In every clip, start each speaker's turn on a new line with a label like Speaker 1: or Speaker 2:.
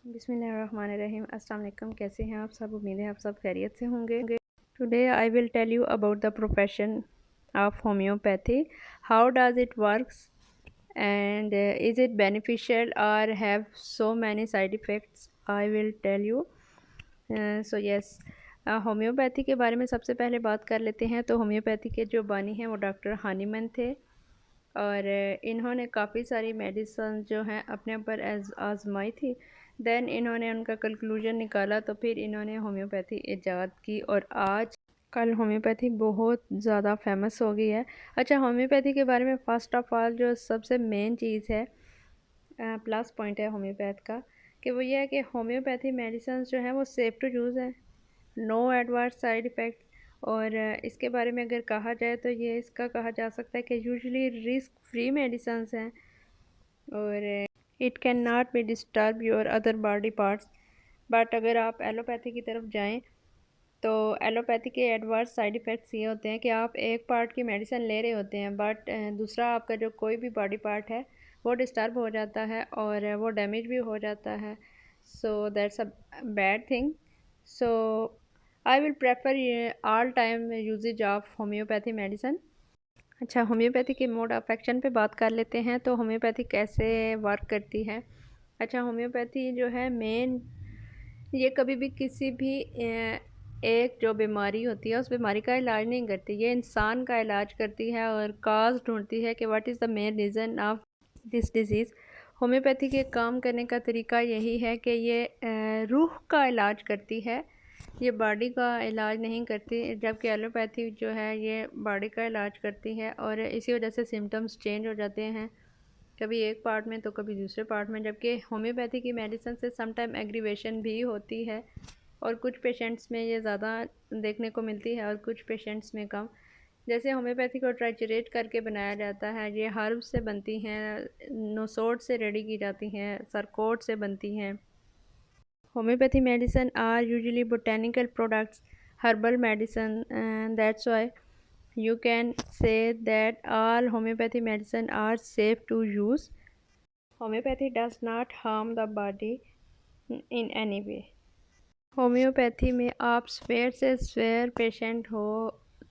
Speaker 1: बिस्मिल्लाहिर्रहमानिर्रहीम। अस्सलाम वालेकुम। कैसे हैं आप सब? उम्मीद है आप सब खैरियत से होंगे। Today I will tell you about the profession of homeopathy. How does it works and is it beneficial और have so many side effects? I will tell you. So yes, homeopathy के बारे में सबसे पहले बात कर लेते हैं। तो होम्योपैथी के जो बानी हैं वो डॉक्टर हानीमन थे और इन्होंने काफ़ी सारी मेडिसन जो हैं अपने ऊपर आजमाई थी। देन इन्होंने उनका कंक्लूजन निकाला तो फिर इन्होंने होम्योपैथी ईजाद की और आज कल होम्योपैथी बहुत ज़्यादा फेमस हो गई है। अच्छा, होम्योपैथी के बारे में फ़र्स्ट ऑफ़ ऑल जो सबसे मेन चीज़ है, प्लस पॉइंट है होम्योपैथ का, कि वो ये है कि होम्योपैथी मेडिसिन जो है वो सेफ़ टू यूज़ है, नो एडवर्स साइड इफ़ेक्ट। और इसके बारे में अगर कहा जाए तो ये इसका कहा जा सकता है कि यूजुअली रिस्क फ्री मेडिसिन्स हैं और it can not be disturb your other body parts. But अगर आप एलोपैथी की तरफ जाएं तो एलोपैथी के एडवर्स साइड इफ़ेक्ट्स ये होते हैं कि आप एक पार्ट की मेडिसिन ले रहे होते हैं बट दूसरा आपका जो कोई भी बॉडी पार्ट है वो डिस्टर्ब हो जाता है और वो डैमेज भी हो जाता है। So that's a bad thing. So I will prefer all time usages of homeopathy medicine. अच्छा, होम्योपैथी के मोड ऑफ एक्शन पे बात कर लेते हैं। तो होम्योपैथी कैसे वर्क करती है? अच्छा, होम्योपैथी जो है मेन, ये कभी भी किसी भी एक जो बीमारी होती है उस बीमारी का इलाज नहीं करती, ये इंसान का इलाज करती है और काज ढूंढती है कि what is the main reason of this disease. Homeopathy के काम करने का तरीका यही है कि ये रूह का इलाज करती है, ये बॉडी का इलाज नहीं करती, जबकि एलोपैथी जो है ये बॉडी का इलाज करती है और इसी वजह से सिम्टम्स चेंज हो जाते हैं, कभी एक पार्ट में तो कभी दूसरे पार्ट में। जबकि होम्योपैथी की मेडिसिन से समटाइम एग्रीवेशन भी होती है और कुछ पेशेंट्स में ये ज़्यादा देखने को मिलती है और कुछ पेशेंट्स में कम। जैसे होम्योपैथी को ट्राइचरेट करके बनाया जाता है, ये हर्ब से बनती हैं, नोसोड से रेडी की जाती हैं, सरकोट से बनती हैं। Homeopathy medicine are usually botanical products, herbal medicine, and that's why you can say that all homeopathy medicine are safe to use. Homeopathy does not harm the body in any way. Homeopathy में आप swear से swear patient हो,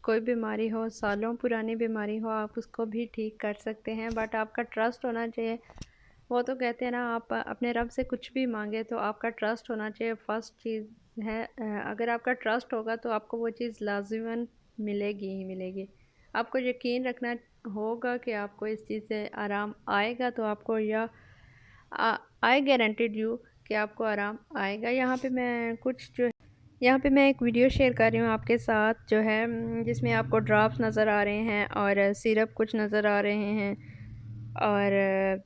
Speaker 1: कोई बीमारी हो, सालों पुरानी बीमारी हो, आप उसको भी ठीक कर सकते हैं, बट आपका ट्रस्ट होना चाहिए। वो तो कहते हैं ना, आप अपने रब से कुछ भी मांगे तो आपका ट्रस्ट होना चाहिए, फ़र्स्ट चीज़ है। अगर आपका ट्रस्ट होगा तो आपको वो चीज़ लाजिमन मिलेगी ही मिलेगी। आपको यकीन रखना होगा कि आपको इस चीज़ से आराम आएगा, तो आपको या आई गारंटीड यू कि आपको आराम आएगा। यहाँ पे मैं एक वीडियो शेयर कर रही हूँ आपके साथ जो है, जिसमें आपको ड्रॉप्स नज़र आ रहे हैं और सिरप कुछ नज़र आ रहे हैं और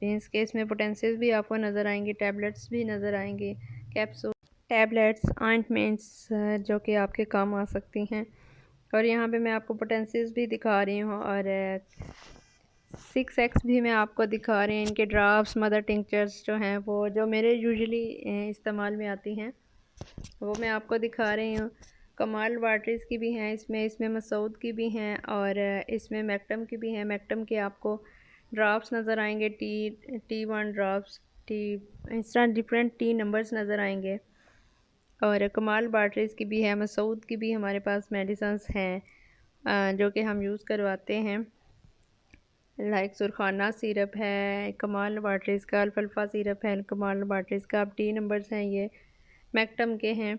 Speaker 1: मीन्स के इसमें पोटेंशियल भी आपको नज़र आएंगी, टैबलेट्स भी नज़र आएंगी, कैप्सूल, टैबलेट्स, ऑइंटमेंट्स जो कि आपके काम आ सकती हैं। और यहाँ पे मैं आपको पोटेंशियल्स भी दिखा रही हूँ और 6x भी मैं आपको दिखा रही हूँ। इनके ड्राफ्ट्स, मदर टिंक्चर्स जो हैं वो जो मेरे यूजुअली इस्तेमाल में आती हैं वो मैं आपको दिखा रही हूँ। कमाल वाटरीज़ की भी हैं इसमें मसूद की भी हैं और इसमें मैक्टम की भी हैं। मैक्टम के आपको ड्राफ्ट्स नज़र आएंगे, T1 ड्राफ्ट्स, इस तरह डिफरेंट टी नंबर्स नज़र आएंगे। और कमाल वाटरीज़ की भी है, मसूद की भी हमारे पास मेडिसन्स हैं जो कि हम यूज़ करवाते हैं। लाइक सुरखाना सिरप है कमाल वाटरीज़ का, अल्फा सिरप है कमाल वाटरीज़ का, अब टी नंबर्स हैं ये मैक्टम के हैं।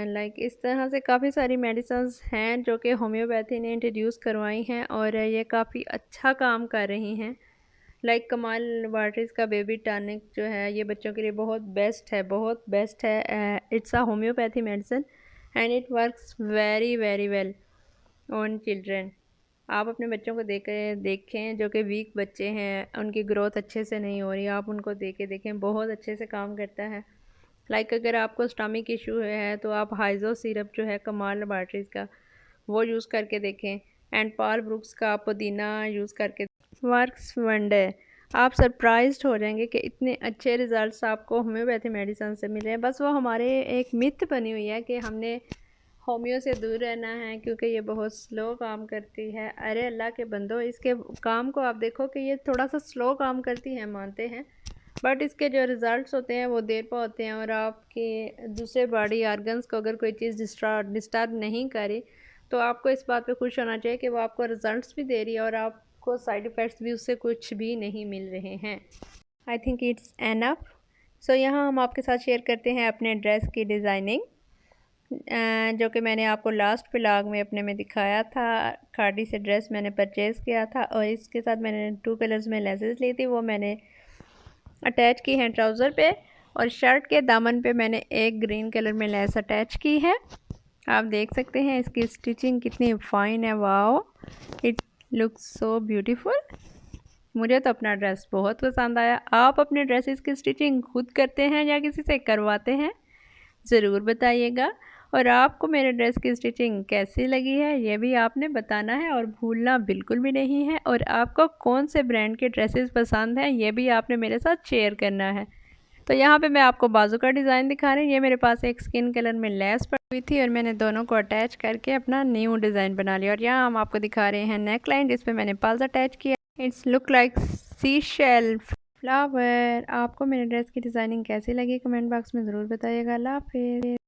Speaker 1: लाइक इस तरह से काफ़ी सारी मेडिसन्स हैं जो कि होम्योपैथी ने इंट्रोड्यूस करवाई हैं और ये काफ़ी अच्छा काम कर रही हैं। लाइक कमाल वाटरीज़ का बेबी टॉनिक जो है ये बच्चों के लिए बहुत बेस्ट है, बहुत बेस्ट है। It's a homeopathy medicine and it works very very well on children. आप अपने बच्चों को देखें जो कि वीक बच्चे हैं, उनकी ग्रोथ अच्छे से नहीं हो रही, आप उनको देखें, बहुत अच्छे से काम करता है। लाइक अगर आपको स्टमक इशू है तो आप हाइजो सिरप जो है कमाल लैबोरेटरीज़ का वो यूज़ करके देखें, एंड पॉल ब्रुक्स का पुदीना यूज़ करके वर्क्स वंडर। आप सरप्राइज्ड हो जाएंगे कि इतने अच्छे रिज़ल्ट्स आपको होम्योपैथी मेडिसिन से मिले हैं। बस वो हमारे एक मिथ बनी हुई है कि हमने होम्यो से दूर रहना है क्योंकि ये बहुत स्लो काम करती है। अरे अल्लाह के बंदो, इसके काम को आप देखो कि ये थोड़ा सा स्लो काम करती है, मानते हैं, बट इसके जो रिज़ल्ट्स होते हैं वो देर पर होते हैं, और आपके दूसरे बॉडी आर्गन्स को अगर कोई चीज़ डिस्टर्ब नहीं करे तो आपको इस बात पे खुश होना चाहिए कि वो आपको रिज़ल्ट्स भी दे रही है और आपको साइड इफ़ेक्ट्स भी उससे कुछ भी नहीं मिल रहे हैं। I think it's enough. So यहाँ हम आपके साथ शेयर करते हैं अपने ड्रेस की डिज़ाइनिंग, जो कि मैंने आपको लास्ट व्लॉग में अपने में दिखाया था। खाड़ी से ड्रेस मैंने परचेज़ किया था और इसके साथ मैंने 2 कलर्स में लेसेस ली थी, वो मैंने अटैच की हैं ट्राउज़र पे, और शर्ट के दामन पे मैंने एक ग्रीन कलर में लेस अटैच की है। आप देख सकते हैं इसकी स्टिचिंग कितनी फ़ाइन है, wow it looks so beautiful. मुझे तो अपना ड्रेस बहुत पसंद आया। आप अपने ड्रेसेस की स्टिचिंग खुद करते हैं या किसी से करवाते हैं, ज़रूर बताइएगा। और आपको मेरे ड्रेस की स्टिचिंग कैसी लगी है ये भी आपने बताना है और भूलना बिल्कुल भी नहीं है। और आपको कौन से ब्रांड के ड्रेसेस पसंद हैं ये भी आपने मेरे साथ शेयर करना है। तो यहाँ पे मैं आपको बाजू का डिज़ाइन दिखा रही हूँ। ये मेरे पास एक स्किन कलर में लेस पड़ी हुई थी और मैंने दोनों को अटैच करके अपना न्यू डिज़ाइन बना लिया। और यहाँ हम आपको दिखा रहे हैं नेक लाइन, जिस पे मैंने पल्स अटैच किया। It's look like sea shell flower. आपको मेरे ड्रेस की डिज़ाइनिंग कैसी लगी कमेंट बॉक्स में ज़रूर बताइएगा। अल्लाह हाफिज़।